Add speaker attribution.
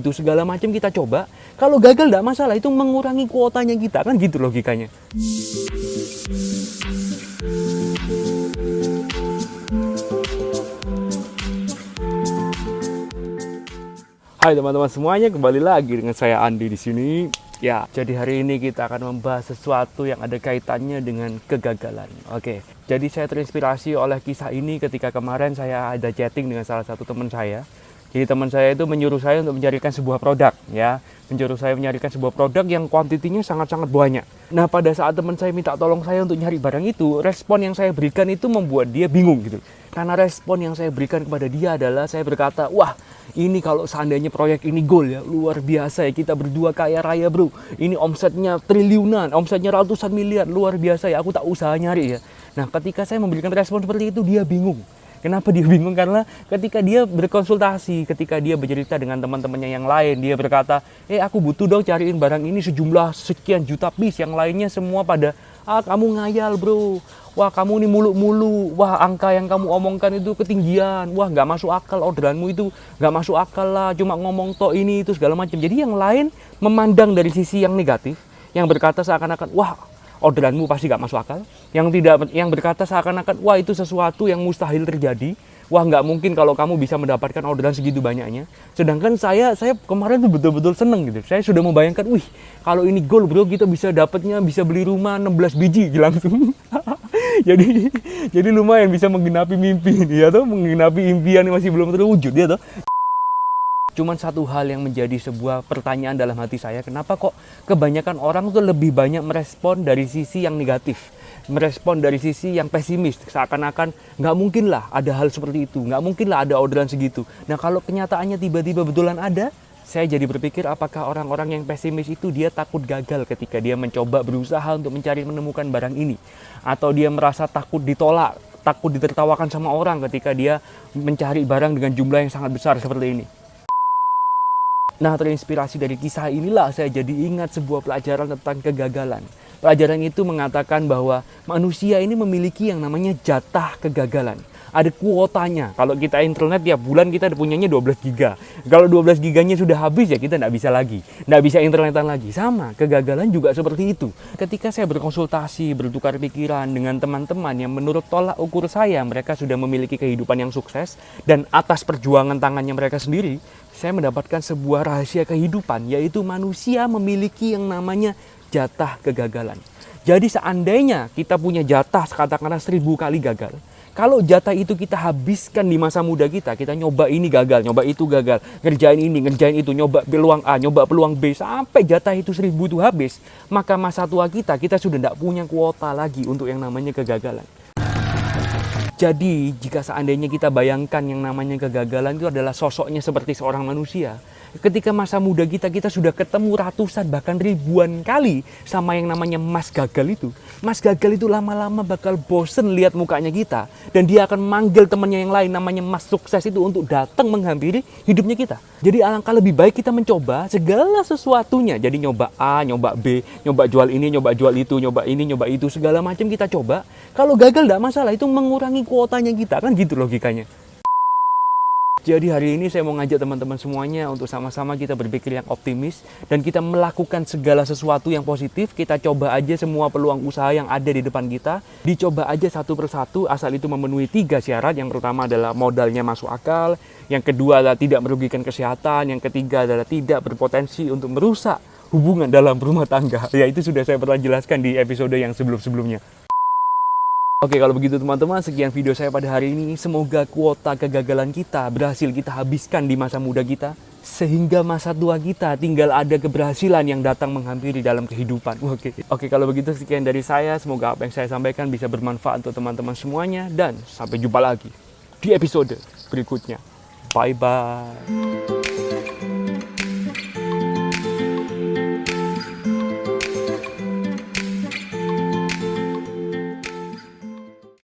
Speaker 1: Itu segala macam kita coba. Kalau gagal tidak masalah, itu mengurangi kuotanya kita, kan gitu logikanya. Hai teman-teman semuanya, kembali lagi dengan saya Andi di sini. Ya, jadi hari ini kita akan membahas sesuatu yang ada kaitannya dengan kegagalan. Oke, jadi saya terinspirasi oleh kisah ini ketika kemarin saya ada chatting dengan salah satu teman saya. Jadi teman saya itu menyuruh saya untuk mencarikan sebuah produk, ya. Menyuruh saya mencarikan sebuah produk yang kuantitinya sangat-sangat banyak. Nah, pada saat teman saya minta tolong saya untuk nyari barang itu, respon yang saya berikan itu membuat dia bingung gitu. Karena respon yang saya berikan kepada dia adalah saya berkata, wah, ini kalau seandainya proyek ini goal ya, luar biasa ya, kita berdua kaya raya bro. Ini omsetnya triliunan, omsetnya ratusan miliar, luar biasa ya, aku tak usaha nyari ya. Nah, ketika saya memberikan respon seperti itu, dia bingung. Kenapa dia bingung? Karena ketika dia berkonsultasi, ketika dia bercerita dengan teman-temannya yang lain, dia berkata, aku butuh dong cariin barang ini sejumlah sekian juta piece, yang lainnya semua pada, kamu ngayal bro, wah kamu ini mulu-mulu, wah angka yang kamu omongkan itu ketinggian, wah nggak masuk akal, orderanmu itu nggak masuk akal lah, cuma ngomong toh ini itu segala macam. Jadi yang lain memandang dari sisi yang negatif, yang berkata seakan-akan, wah orderanmu pasti gak masuk akal. Yang berkata seakan-akan, wah itu sesuatu yang mustahil terjadi. Wah nggak mungkin kalau kamu bisa mendapatkan orderan segitu banyaknya. Sedangkan saya kemarin tuh betul-betul seneng gitu. Saya sudah membayangkan, wih kalau ini goal bro, kita bisa dapatnya, bisa beli rumah 16 biji langsung. jadi lumayan bisa menggenapi mimpi ya toh, menggenapi impian yang masih belum terwujud ya toh. Cuman satu hal yang menjadi sebuah pertanyaan dalam hati saya, kenapa kok kebanyakan orang tuh lebih banyak merespon dari sisi yang negatif, merespon dari sisi yang pesimis, seakan-akan nggak mungkin lah ada hal seperti itu, nggak mungkin lah ada orderan segitu. Nah kalau kenyataannya tiba-tiba betulan ada, saya jadi berpikir apakah orang-orang yang pesimis itu dia takut gagal ketika dia mencoba berusaha untuk mencari menemukan barang ini, atau dia merasa takut ditolak, takut ditertawakan sama orang ketika dia mencari barang dengan jumlah yang sangat besar seperti ini. Nah, terinspirasi dari kisah inilah saya jadi ingat sebuah pelajaran tentang kegagalan. Pelajaran itu mengatakan bahwa manusia ini memiliki yang namanya jatah kegagalan. Ada kuotanya. Kalau kita internet tiap bulan kita punyanya 12 giga. Kalau 12 giganya sudah habis ya kita nggak bisa lagi. Nggak bisa internetan lagi. Sama, kegagalan juga seperti itu. Ketika saya berkonsultasi, bertukar pikiran dengan teman-teman yang menurut tolak ukur saya, mereka sudah memiliki kehidupan yang sukses. Dan atas perjuangan tangannya mereka sendiri, saya mendapatkan sebuah rahasia kehidupan, yaitu manusia memiliki yang namanya jatah kegagalan. Jadi seandainya kita punya jatah katakanlah 1000 kali gagal, kalau jatah itu kita habiskan di masa muda kita nyoba ini gagal, nyoba itu gagal, ngerjain ini, ngerjain itu, nyoba peluang A, nyoba peluang B, sampai jatah itu 1000 itu habis, maka masa tua kita sudah tidak punya kuota lagi untuk yang namanya kegagalan. Jadi, jika seandainya kita bayangkan yang namanya kegagalan itu adalah sosoknya seperti seorang manusia. Ketika masa muda kita sudah ketemu ratusan bahkan ribuan kali sama yang namanya Mas Gagal itu. Mas Gagal itu lama-lama bakal bosen lihat mukanya kita. Dan dia akan manggil temannya yang lain namanya Mas Sukses itu untuk datang menghampiri hidupnya kita. Jadi alangkah lebih baik kita mencoba segala sesuatunya. Jadi nyoba A, nyoba B, nyoba jual ini, nyoba jual itu, nyoba ini, nyoba itu. Segala macam kita coba. Kalau gagal tidak masalah, itu mengurangi kuotanya kita. Kan gitu logikanya. Jadi hari ini saya mau ngajak teman-teman semuanya untuk sama-sama kita berpikir yang optimis dan kita melakukan segala sesuatu yang positif. Kita coba aja semua peluang usaha yang ada di depan kita. Dicoba aja satu persatu asal itu memenuhi 3 syarat. Yang pertama adalah modalnya masuk akal. Yang kedua adalah tidak merugikan kesehatan. Yang ketiga adalah tidak berpotensi untuk merusak hubungan dalam rumah tangga. Ya itu sudah saya pernah jelaskan di episode yang sebelum-sebelumnya. Oke, kalau begitu teman-teman, sekian video saya pada hari ini. Semoga kuota kegagalan kita berhasil kita habiskan di masa muda kita. Sehingga masa tua kita tinggal ada keberhasilan yang datang menghampiri dalam kehidupan. Oke, kalau begitu sekian dari saya. Semoga apa yang saya sampaikan bisa bermanfaat untuk teman-teman semuanya. Dan sampai jumpa lagi di episode berikutnya. Bye-bye.